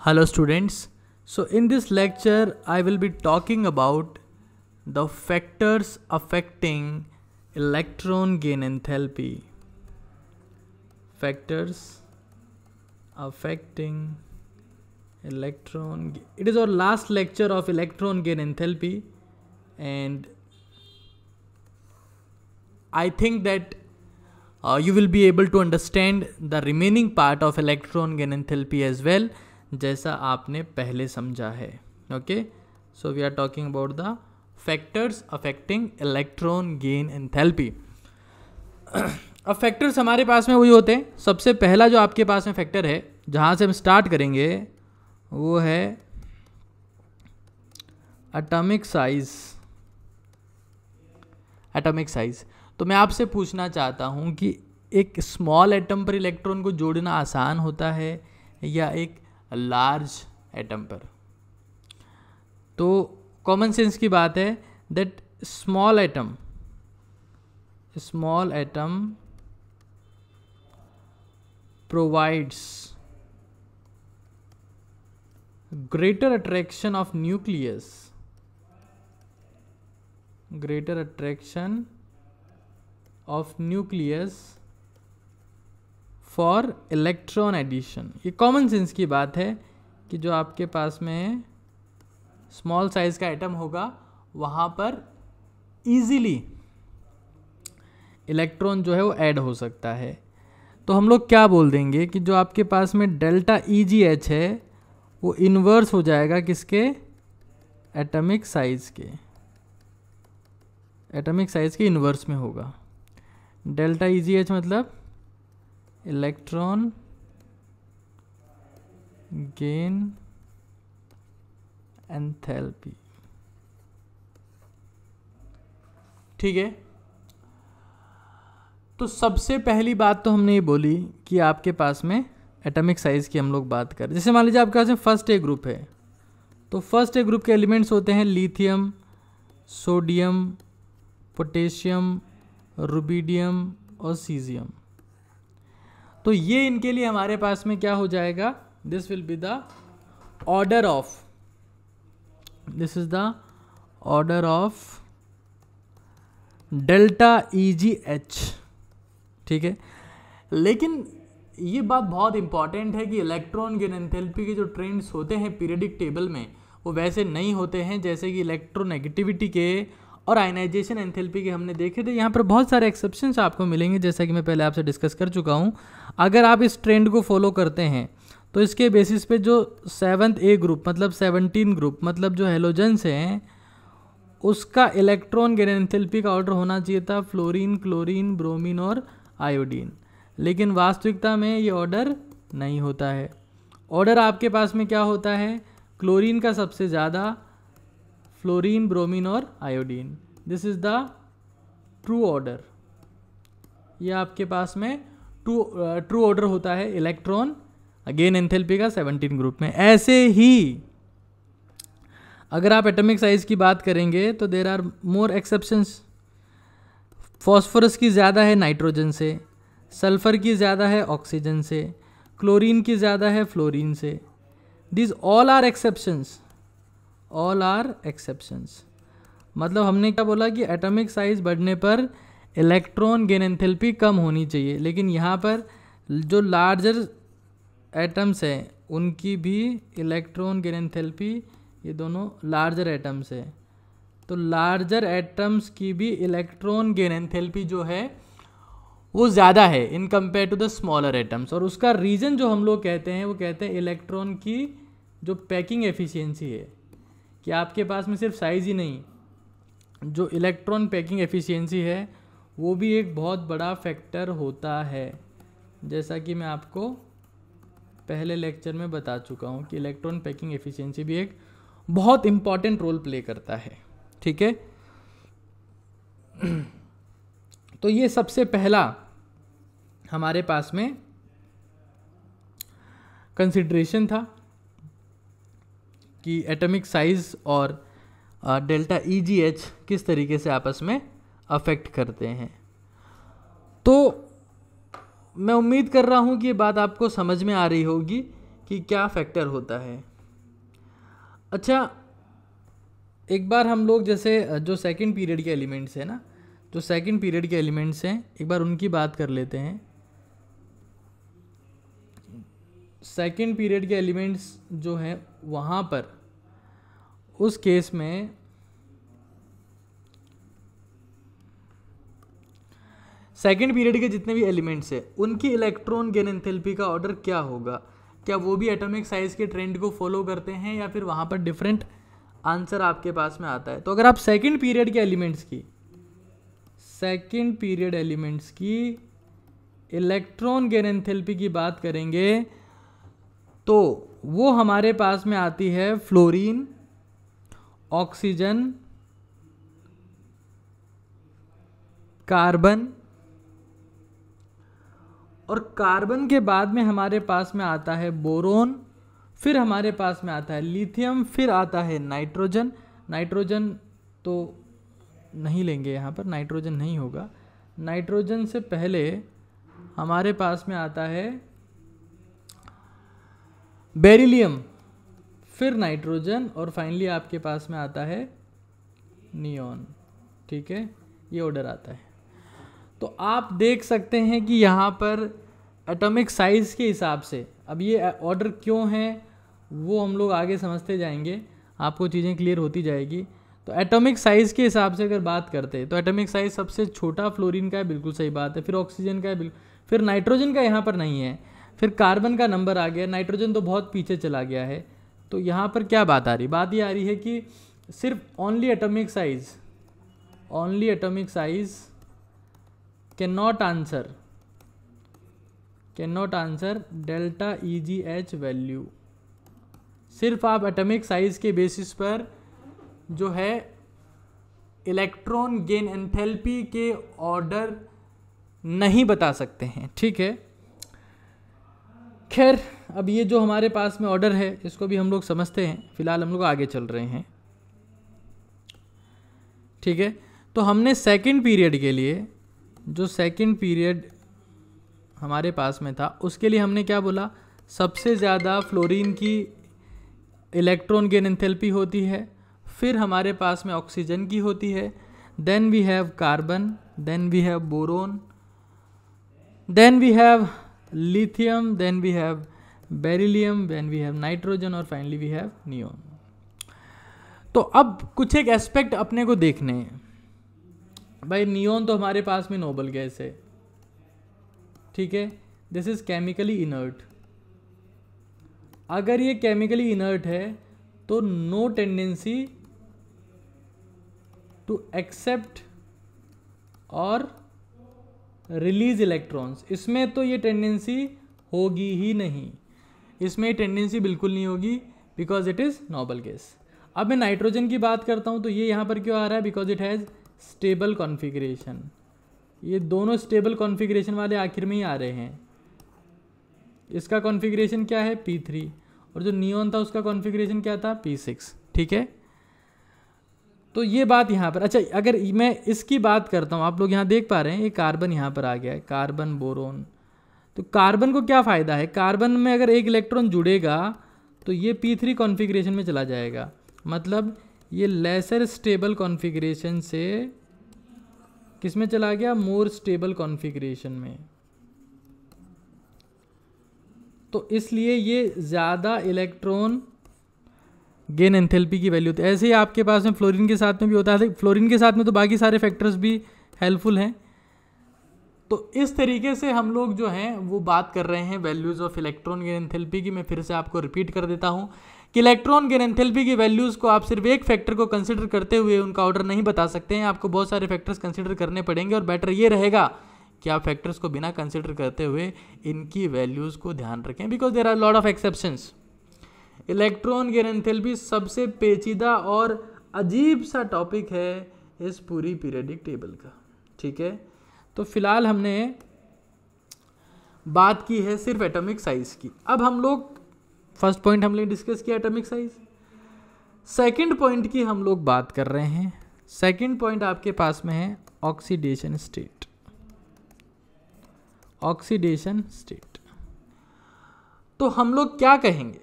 Hello students. So in this lecture I will be talking about the factors affecting electron gain enthalpy. Factors affecting it is our last lecture of electron gain enthalpy, and I think that you will be able to understand the remaining part of electron gain enthalpy as well, जैसा आपने पहले समझा है. Okay, so we are talking about the factors affecting electron gain enthalpy. अब factors हमारे पास में वही होते हैं. सबसे पहला जो आपके पास में फैक्टर है जहाँ से हम स्टार्ट करेंगे वो है एटॉमिक साइज. Atomic size. तो मैं आपसे पूछना चाहता हूँ कि एक स्मॉल एटम पर इलेक्ट्रॉन को जोड़ना आसान होता है या एक लार्ज एटम पर? तो कॉमन सेंस की बात है that small atom provides greater attraction of nucleus for electron addition. ये कॉमन सेंस की बात है कि जो आपके पास में स्मॉल साइज का एटम होगा वहाँ पर इजीली इलेक्ट्रॉन जो है वो ऐड हो सकता है. तो हम लोग क्या बोल देंगे कि जो आपके पास में डेल्टा EGH है वो इन्वर्स हो जाएगा किसके? एटॉमिक साइज के. एटॉमिक साइज के इन्वर्स में होगा. डेल्टा EGH मतलब इलेक्ट्रॉन गेन एंथैल्पी. ठीक है. तो सबसे पहली बात तो हमने ये बोली कि आपके पास में एटॉमिक साइज की हम लोग बात करें. जैसे मान लीजिए आपके पास में फर्स्ट ए ग्रुप है, तो फर्स्ट ए ग्रुप के एलिमेंट्स होते हैं लिथियम, सोडियम, पोटेशियम, रुबिडियम और सीजियम. तो ये इनके लिए हमारे पास में क्या हो जाएगा? This will be the order of delta EGH. ठीक है. लेकिन ये बात बहुत इंपॉर्टेंट है कि इलेक्ट्रॉन गेन एंथैल्पी के जो ट्रेंड्स होते हैं पीरियडिक टेबल में वो वैसे नहीं होते हैं जैसे कि इलेक्ट्रोनेगेटिविटी के और आयनाइजेशन एंथैल्पी के हमने देखे थे. यहाँ पर बहुत सारे एक्सेप्शंस आपको मिलेंगे जैसा कि मैं पहले आपसे डिस्कस कर चुका हूँ. अगर आप इस ट्रेंड को फॉलो करते हैं तो इसके बेसिस पे जो 7th A ग्रुप मतलब 17 ग्रुप मतलब जो हेलोजेंस हैं उसका इलेक्ट्रॉन गेन एंथैल्पी का ऑर्डर होना चाहिए था फ्लोरीन, क्लोरीन, ब्रोमीन और आयोडीन. लेकिन वास्तविकता में ये ऑर्डर नहीं होता है. ऑर्डर आपके पास में क्या होता है? क्लोरीन का सबसे ज़्यादा, फ्लोरीन, ब्रोमीन और iodine. This is the true order. ये आपके पास में ट्रू ऑर्डर होता है इलेक्ट्रॉन गेन एंथैल्पी का 17 ग्रुप में. ऐसे ही अगर आप एटॉमिक साइज की बात करेंगे तो there are more exceptions. Phosphorus की ज़्यादा है नाइट्रोजन से, सल्फर की ज़्यादा है ऑक्सीजन से, क्लोरीन की ज़्यादा है फ्लोरीन से. This all are exceptions. मतलब हमने क्या बोला कि एटॉमिक साइज बढ़ने पर इलेक्ट्रॉन गेन एंथैल्पी कम होनी चाहिए, लेकिन यहाँ पर जो लार्जर एटम्स हैं उनकी भी इलेक्ट्रॉन गेन एंथैल्पी, ये दोनों लार्जर एटम्स है, तो लार्जर एटम्स की भी इलेक्ट्रॉन गेन एंथैल्पी जो है वो ज़्यादा है in compare to the smaller atoms. और उसका रीज़न जो हम लोग कहते हैं वो कहते हैं इलेक्ट्रॉन की जो पैकिंग एफिशिएंसी है, कि आपके पास में सिर्फ साइज़ ही नहीं, जो इलेक्ट्रॉन पैकिंग एफिशिएंसी है वो भी एक बहुत बड़ा फैक्टर होता है. जैसा कि मैं आपको पहले लेक्चर में बता चुका हूँ कि इलेक्ट्रॉन पैकिंग एफिशिएंसी भी एक बहुत इम्पॉर्टेंट रोल प्ले करता है. ठीक है. तो ये सबसे पहला हमारे पास में कंसिडरेशन था कि एटॉमिक साइज और डेल्टा EGH किस तरीके से आपस में अफेक्ट करते हैं. तो मैं उम्मीद कर रहा हूँ कि ये बात आपको समझ में आ रही होगी कि कि क्या फैक्टर होता है। अच्छा, एक बार हम लोग जैसे जो सेकंड पीरियड के एलिमेंट्स हैं ना, जो सेकंड पीरियड के एलिमेंट्स हैं, एक बार उनकी बात कर लेते हैं। सेकंड पीरियड के एलिमेंट्स जो हैं वहाँ पर उस केस में सेकंड पीरियड के जितने भी एलिमेंट्स हैं उनकी इलेक्ट्रॉन गेन एंथैल्पी का ऑर्डर क्या होगा? क्या वो भी एटॉमिक साइज के ट्रेंड को फॉलो करते हैं या फिर वहाँ पर डिफरेंट आंसर आपके पास में आता है? तो अगर आप सेकंड पीरियड के एलिमेंट्स की इलेक्ट्रॉन गेन एंथैल्पी की बात करेंगे तो वो हमारे पास में आती है फ्लोरीन, ऑक्सीजन, कार्बन, और कार्बन के बाद में हमारे पास में आता है बोरोन, फिर हमारे पास में आता है लिथियम, फिर आता है नाइट्रोजन। नाइट्रोजन तो नहीं लेंगे, यहाँ पर नाइट्रोजन नहीं होगा। नाइट्रोजन से पहले हमारे पास में आता है बेरिलियम, फिर नाइट्रोजन, और फाइनली आपके पास में आता है नियॉन। ठीक है, ये ऑर्डर आता है। तो आप देख सकते हैं कि यहाँ पर एटॉमिक साइज के हिसाब से, अब ये ऑर्डर क्यों है वो हम लोग आगे समझते जाएंगे, आपको चीज़ें क्लियर होती जाएगी। तो एटॉमिक साइज़ के हिसाब से अगर बात करते हैं तो एटॉमिक साइज सबसे छोटा फ्लोरीन का है, बिल्कुल सही बात है, फिर ऑक्सीजन का है, फिर नाइट्रोजन का यहाँ पर नहीं है, फिर कार्बन का नंबर आ गया, नाइट्रोजन तो बहुत पीछे चला गया है। तो यहाँ पर क्या बात आ रही? बात ये आ रही है कि सिर्फ only atomic size can not answer delta EGH value. सिर्फ आप एटॉमिक साइज के बेसिस पर जो है इलेक्ट्रॉन गेन एंथैल्पी के ऑर्डर नहीं बता सकते हैं। ठीक है, खैर अब ये जो हमारे पास में ऑर्डर है इसको भी हम लोग समझते हैं, फिलहाल हम लोग आगे चल रहे हैं। ठीक है, तो हमने सेकंड पीरियड के लिए, जो सेकंड पीरियड हमारे पास में था उसके लिए हमने क्या बोला? सबसे ज़्यादा फ्लोरीन की इलेक्ट्रॉन गेन एंथैल्पी होती है, फिर हमारे पास में ऑक्सीजन की होती है, then we have carbon, then we have boron, then we have lithium, then we have beryllium, then we have nitrogen, और फाइनली वी हैव नियॉन। तो अब कुछ एक एस्पेक्ट अपने को देखने हैं। भाई नियॉन तो हमारे पास में नोबल गैस है, ठीक है, दिस इज केमिकली इनर्ट। अगर ये केमिकली इनर्ट है तो नो टेंडेंसी टू एक्सेप्ट और रिलीज इलेक्ट्रॉन्स, इसमें तो ये टेंडेंसी होगी ही नहीं, इसमें टेंडेंसी बिल्कुल नहीं होगी, because it is noble gas. अब मैं नाइट्रोजन की बात करता हूं तो ये यहां पर क्यों आ रहा है? Because it has stable configuration. ये दोनों स्टेबल कॉन्फ़िगरेशन वाले आखिर में ही आ रहे हैं। इसका कॉन्फ़िगरेशन क्या है? P3, और जो नियॉन था उसका कॉन्फ़िगरेशन क्या था? P6। ठीक है, तो ये बात यहाँ पर। अच्छा, अगर मैं इसकी बात करता हूँ, आप लोग यहाँ देख पा रहे हैं ये कार्बन यहाँ पर आ गया है, कार्बन बोरोन। तो कार्बन को क्या फ़ायदा है? कार्बन में अगर एक इलेक्ट्रॉन जुड़ेगा तो ये P3 कॉन्फ़िगरेशन में चला जाएगा, मतलब ये लेसर स्टेबल कॉन्फ़िगरेशन से किस में चला गया? मोर स्टेबल कॉन्फ़िगरेशन में। तो इसलिए ये ज़्यादा इलेक्ट्रॉन गेन एंथैल्पी की वैल्यू होती है। ऐसे ही आपके पास में फ्लोरीन के साथ में भी होता है, फ्लोरीन के साथ में तो बाकी सारे फैक्टर्स भी हेल्पफुल हैं। तो इस तरीके से हम लोग जो हैं वो बात कर रहे हैं values of electron gain enthalpy की। मैं फिर से आपको रिपीट कर देता हूँ कि इलेक्ट्रॉन गेन एंथैल्पी की वैल्यूज़ को आप सिर्फ एक फैक्टर को कंसिडर करते हुए उनका ऑर्डर नहीं बता सकते हैं, आपको बहुत सारे फैक्टर्स कंसिडर करने पड़ेंगे, और बेटर ये रहेगा कि आप फैक्टर्स को बिना कंसिडर करते हुए इनकी वैल्यूज़ को ध्यान रखें, because there are lot of exceptions. Electron gain enthalpy सबसे पेचीदा और अजीब सा टॉपिक है इस पूरी पीरियडिक टेबल का। ठीक है, तो फिलहाल हमने बात की है सिर्फ एटॉमिक साइज की। अब हम लोग फर्स्ट पॉइंट हमने डिस्कस किया एटॉमिक साइज, सेकंड पॉइंट की हम लोग बात कर रहे हैं। सेकंड पॉइंट आपके पास में है ऑक्सीडेशन स्टेट। ऑक्सीडेशन स्टेट, तो हम लोग क्या कहेंगे,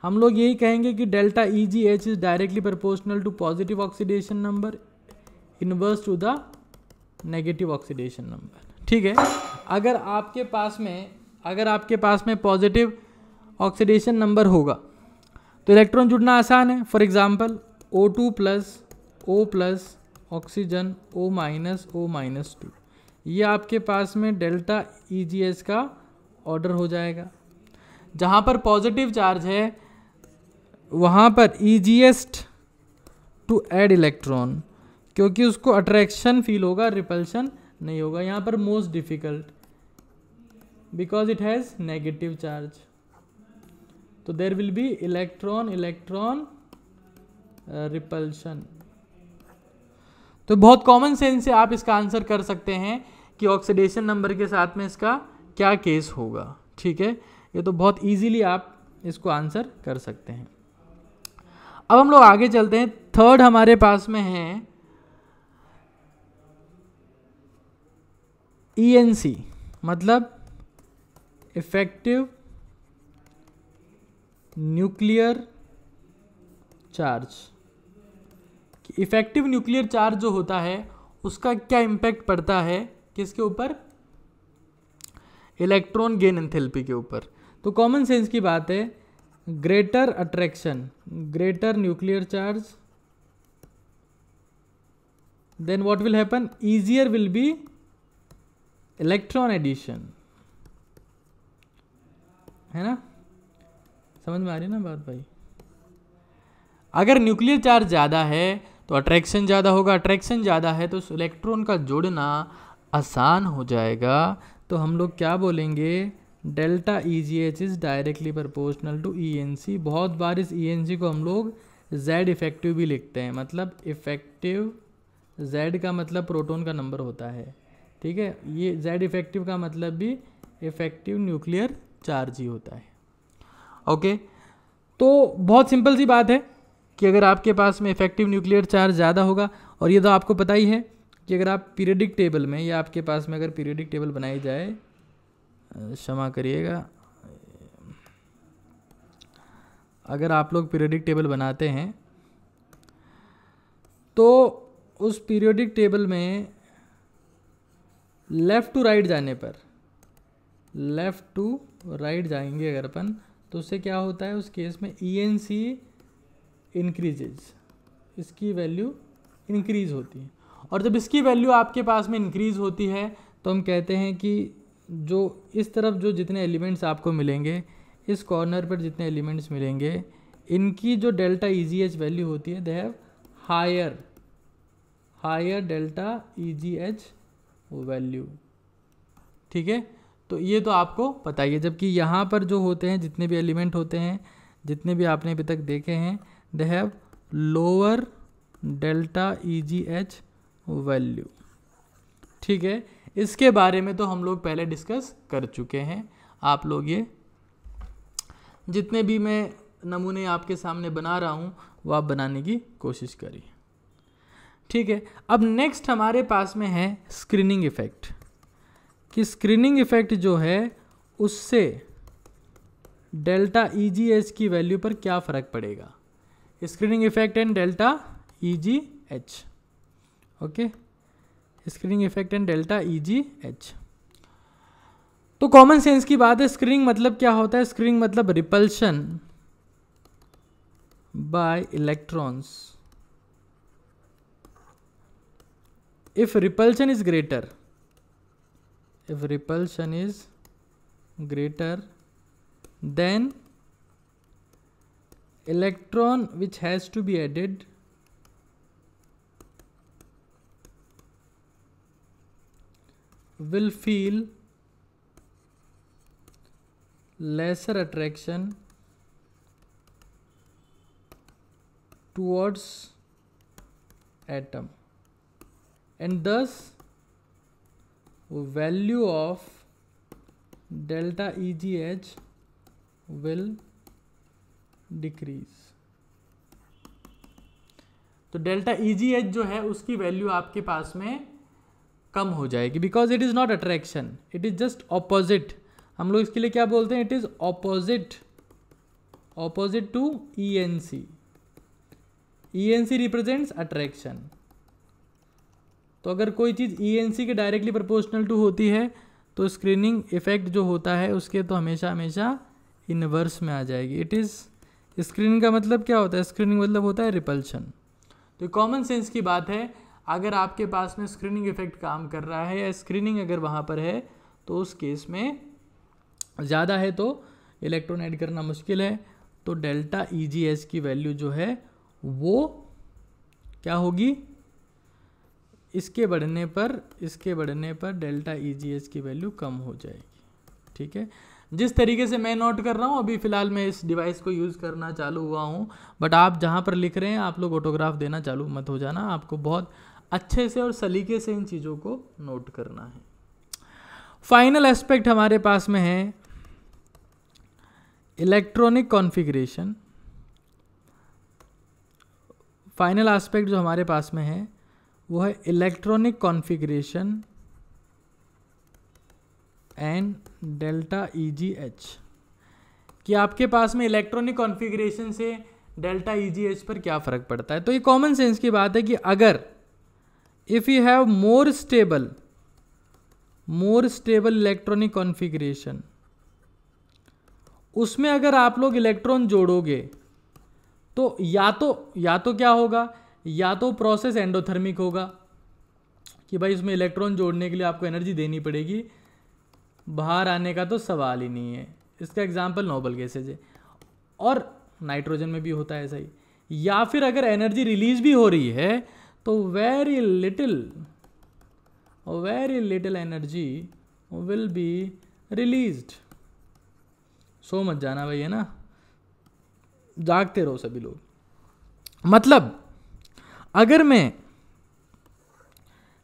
हम लोग यही कहेंगे कि delta EGH is directly proportional to positive oxidation number inverse to the negative oxidation number. ठीक है, अगर आपके पास में पॉजिटिव ऑक्सीडेशन नंबर होगा तो इलेक्ट्रॉन जुड़ना आसान है। For example O2 plus O plus oxygen O minus O minus 2, ये आपके पास में डेल्टा EGH का ऑर्डर हो जाएगा। जहाँ पर पॉजिटिव चार्ज है वहाँ पर ईजीएस्ट टू ऐड इलेक्ट्रॉन, क्योंकि उसको अट्रैक्शन फील होगा, रिपल्शन नहीं होगा। यहाँ पर most difficult because it has negative charge, तो there will be electron repulsion. तो बहुत कॉमन सेंस से आप इसका आंसर कर सकते हैं कि ऑक्सीडेशन नंबर के साथ में इसका क्या केस होगा। ठीक है, ये तो बहुत इजीली आप इसको आंसर कर सकते हैं। अब हम लोग आगे चलते हैं। थर्ड हमारे पास में है ENC, मतलब effective nuclear charge. Effective nuclear charge जो होता है उसका क्या इम्पैक्ट पड़ता है किसके ऊपर, इलेक्ट्रॉन गेन एंथैल्पी के ऊपर। तो कॉमन सेंस की बात है, greater attraction, greater nuclear charge, then what will happen, easier will be electron addition, है ना, समझ में आ रही है ना बात भाई। अगर न्यूक्लियर चार्ज ज़्यादा है तो अट्रैक्शन ज़्यादा होगा, अट्रैक्शन ज़्यादा है तो इलेक्ट्रॉन का जोड़ना आसान हो जाएगा। तो हम लोग क्या बोलेंगे, delta EGH is directly proportional to ENC। बहुत बार इस ENC को हम लोग Z इफेक्टिव भी लिखते हैं, मतलब इफेक्टिव, Z का मतलब प्रोटॉन का नंबर होता है। ठीक है, ये Z इफेक्टिव का मतलब भी इफेक्टिव न्यूक्लियर चार्ज ही होता है। ओके, तो बहुत सिंपल सी बात है कि अगर आपके पास में इफेक्टिव न्यूक्लियर चार्ज ज़्यादा होगा, और ये तो आपको पता ही है कि अगर आप पीरियडिक टेबल में, या आपके पास में अगर पीरियडिक टेबल बनाई जाए, क्षमा करिएगा, अगर आप लोग पीरियडिक टेबल बनाते हैं तो उस पीरियडिक टेबल में लेफ़्ट टू राइट जाने पर, लेफ़्ट टू राइट जाएंगे अगर अपन, तो उससे क्या होता है, उस केस में ENC इंक्रीजेज, इसकी वैल्यू इंक्रीज होती है। और जब इसकी वैल्यू आपके पास में इंक्रीज होती है तो हम कहते हैं कि जो इस तरफ जो जितने एलिमेंट्स आपको मिलेंगे, इस कॉर्नर पर जितने एलिमेंट्स मिलेंगे, इनकी जो डेल्टा EGH वैल्यू होती है, they have higher delta EGH value. ठीक है, तो ये तो आपको पता ही है। जबकि यहाँ पर जो होते हैं, जितने भी एलिमेंट होते हैं, जितने भी आपने अभी तक देखे हैं, they have lower delta EGH value. ठीक है, इसके बारे में तो हम लोग पहले डिस्कस कर चुके हैं। आप लोग ये जितने भी मैं नमूने आपके सामने बना रहा हूँ वो आप बनाने की कोशिश करिए। ठीक है, अब नेक्स्ट हमारे पास में है स्क्रीनिंग इफेक्ट, कि स्क्रीनिंग इफेक्ट जो है उससे डेल्टा EGH की वैल्यू पर क्या फ़र्क पड़ेगा। Screening effect and delta EGH। Okay, screening effect and delta EGH। तो कॉमन सेंस की बात है, स्क्रीनिंग मतलब क्या होता है, स्क्रीनिंग मतलब repulsion bye electrons. If repulsion is greater, if repulsion is greater, then electron which has to be added will feel lesser attraction towards atom, and thus value of delta EGH will decrease। तो delta EGH जो है उसकी value आपके पास में कम हो जाएगी, because it is not attraction, it is just opposite. हम लोग इसके लिए क्या बोलते हैं, it is opposite to ENC। ENC represents attraction. तो अगर कोई चीज़ ENC के डायरेक्टली प्रोपोर्शनल टू होती है तो स्क्रीनिंग इफेक्ट जो होता है उसके तो हमेशा हमेशा इनवर्स में आ जाएगी। इट इज़, स्क्रीनिंग का मतलब क्या होता है, स्क्रीनिंग मतलब होता है रिपल्शन। तो कॉमन सेंस की बात है, अगर आपके पास में स्क्रीनिंग इफेक्ट काम कर रहा है या स्क्रीनिंग अगर वहाँ पर है तो उस केस में ज़्यादा है तो इलेक्ट्रॉन ऐड करना मुश्किल है। तो डेल्टा EGH की वैल्यू जो है वो क्या होगी, इसके बढ़ने पर डेल्टा EGH की वैल्यू कम हो जाएगी। ठीक है, जिस तरीके से मैं नोट कर रहा हूँ, अभी फ़िलहाल मैं इस डिवाइस को यूज़ करना चालू हुआ हूँ, बट आप जहाँ पर लिख रहे हैं आप लोग ऑटोग्राफ देना चालू मत हो जाना, आपको बहुत अच्छे से और सलीके से इन चीज़ों को नोट करना है। फाइनल एस्पेक्ट हमारे पास में है इलेक्ट्रॉनिक कॉन्फ़िगरेशन। फाइनल एस्पेक्ट जो हमारे पास में है वो है electronic configuration and delta EGH, कि आपके पास में इलेक्ट्रॉनिक कॉन्फ़िगरेशन से डेल्टा EGH पर क्या फ़र्क पड़ता है। तो ये कॉमन सेंस की बात है कि अगर if you have more stable electronic configuration, उसमें अगर आप लोग इलेक्ट्रॉन जोड़ोगे तो या तो क्या होगा, या तो प्रोसेस एंडोथर्मिक होगा कि भाई उसमें इलेक्ट्रॉन जोड़ने के लिए आपको एनर्जी देनी पड़ेगी, बाहर आने का तो सवाल ही नहीं है। इसका एग्जांपल नोबल गैसेज है, और नाइट्रोजन में भी होता है ऐसा ही। या फिर अगर एनर्जी रिलीज भी हो रही है तो very little energy will be released. So मत जाना भाई, है ना, जागते रहो सभी लोग। मतलब अगर मैं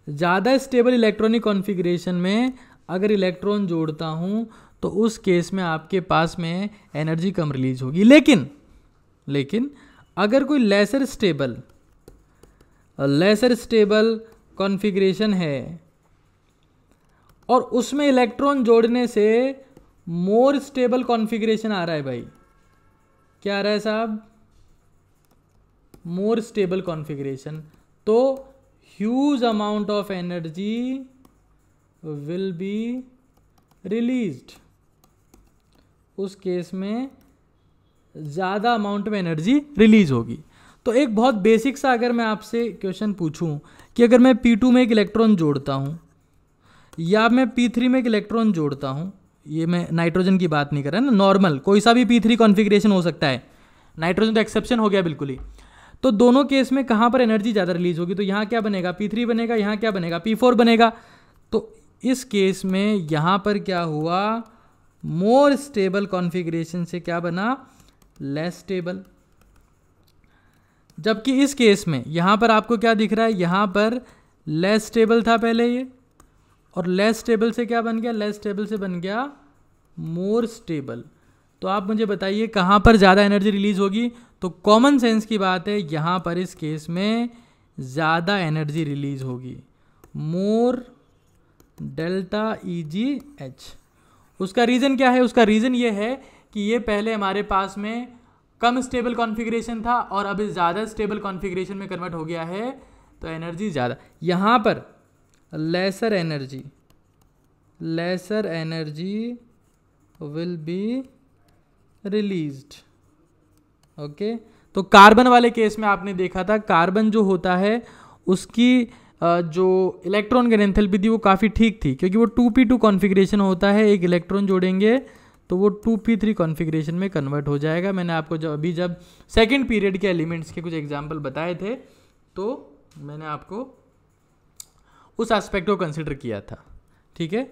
ज़्यादा स्टेबल इलेक्ट्रॉनिक कॉन्फ़िगरेशन में अगर इलेक्ट्रॉन जोड़ता हूं तो उस केस में आपके पास में एनर्जी कम रिलीज होगी। लेकिन अगर कोई लेसर स्टेबल कॉन्फ़िगरेशन है और उसमें इलेक्ट्रॉन जोड़ने से मोर स्टेबल कॉन्फ़िगरेशन आ रहा है भाई, क्या आ रहा है साहब, मोर स्टेबल कॉन्फ़िगरेशन, तो huge amount of energy will be released. उस केस में ज़्यादा अमाउंट में एनर्जी रिलीज होगी। तो एक बहुत बेसिक सा अगर मैं आपसे क्वेश्चन पूछूं कि अगर मैं P2 में एक इलेक्ट्रॉन जोड़ता हूं या मैं P3 में एक इलेक्ट्रॉन जोड़ता हूं, ये मैं नाइट्रोजन की बात नहीं कर रहा ना, नॉर्मल कोई सा भी P3 कॉन्फ़िगरेशन हो सकता है, नाइट्रोजन तो एक्सेप्शन हो गया बिल्कुल ही। तो दोनों केस में कहाँ पर एनर्जी ज़्यादा रिलीज होगी, तो यहाँ क्या बनेगा, P3 बनेगा, यहाँ क्या बनेगा, P4 बनेगा। तो इस केस में यहाँ पर क्या हुआ, मोर स्टेबल कॉन्फ़िगरेशन से क्या बना, लेस स्टेबल। जबकि इस केस में यहाँ पर आपको क्या दिख रहा है, यहाँ पर लेस स्टेबल था पहले ये, और लेस स्टेबल से क्या बन गया, लेस स्टेबल से बन गया मोर स्टेबल। तो आप मुझे बताइए कहाँ पर ज़्यादा एनर्जी रिलीज होगी। तो कॉमन सेंस की बात है, यहाँ पर इस केस में ज़्यादा एनर्जी रिलीज होगी, मोर डेल्टा EGH। उसका रीज़न क्या है, उसका रीज़न ये है कि ये पहले हमारे पास में कम स्टेबल कॉन्फ़िगरेशन था और अब ज़्यादा स्टेबल कॉन्फ़िगरेशन में कन्वर्ट हो गया है, तो एनर्जी ज़्यादा। यहाँ पर lesser energy will be released. Okay, तो कार्बन वाले केस में आपने देखा था, कार्बन जो होता है उसकी जो इलेक्ट्रॉन की एंथैल्पी थी वो काफ़ी ठीक थी, क्योंकि वो 2p2 कॉन्फ़िगरेशन होता है, एक इलेक्ट्रॉन जोड़ेंगे तो वो 2p3 कॉन्फ़िगरेशन में कन्वर्ट हो जाएगा। मैंने आपको जब सेकेंड पीरियड के एलिमेंट्स के कुछ एग्जाम्पल बताए थे, तो मैंने आपको उस एस्पेक्ट को कंसिडर किया था। ठीक है,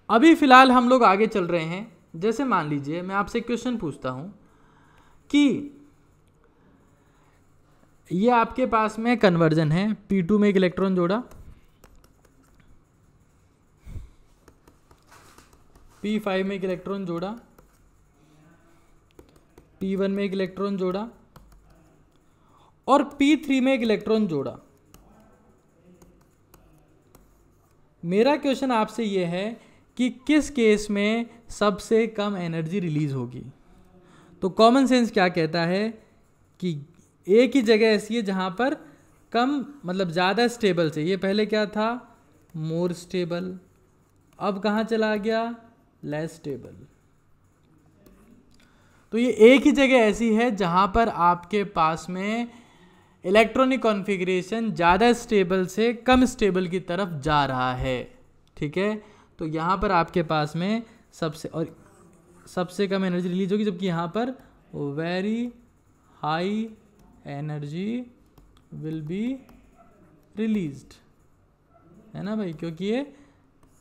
अभी फ़िलहाल हम लोग आगे चल रहे हैं। जैसे मान लीजिए मैं आपसे क्वेश्चन पूछता हूँ कि ये आपके पास में कन्वर्जन है, P2 में एक इलेक्ट्रॉन जोड़ा, P5 में एक इलेक्ट्रॉन जोड़ा, P1 में एक इलेक्ट्रॉन जोड़ा और P3 में एक इलेक्ट्रॉन जोड़ा। मेरा क्वेश्चन आपसे ये है कि किस केस में सबसे कम एनर्जी रिलीज होगी। तो कॉमन सेंस क्या कहता है कि एक ही जगह ऐसी है जहाँ पर कम मतलब ज़्यादा स्टेबल से, ये पहले क्या था मोर स्टेबल, अब कहाँ चला गया लेस स्टेबल। तो ये एक ही जगह ऐसी है जहाँ पर आपके पास में इलेक्ट्रॉनिक कॉन्फ़िगरेशन ज़्यादा स्टेबल से कम स्टेबल की तरफ जा रहा है, ठीक है। तो यहाँ पर आपके पास में सबसे कम एनर्जी रिलीज होगी, जबकि यहाँ पर very high energy will be released, है ना भाई, क्योंकि ये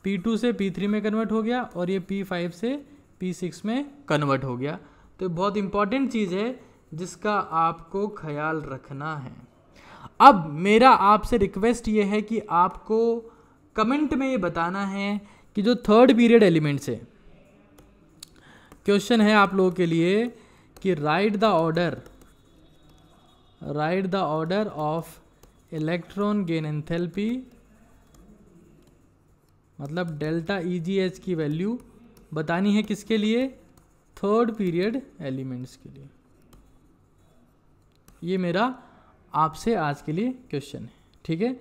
P2 से P3 में कन्वर्ट हो गया और ये P5 से P6 में कन्वर्ट हो गया। तो बहुत इंपॉर्टेंट चीज़ है जिसका आपको ख्याल रखना है। अब मेरा आपसे रिक्वेस्ट ये है कि आपको कमेंट में ये बताना है कि जो थर्ड पीरियड एलिमेंट्स है, क्वेश्चन है आप लोगों के लिए कि right the order of electron gain enthalpy, मतलब डेल्टा EGH की वैल्यू बतानी है किसके लिए, थर्ड पीरियड एलिमेंट्स के लिए। ये मेरा आपसे आज के लिए क्वेश्चन है, ठीक है।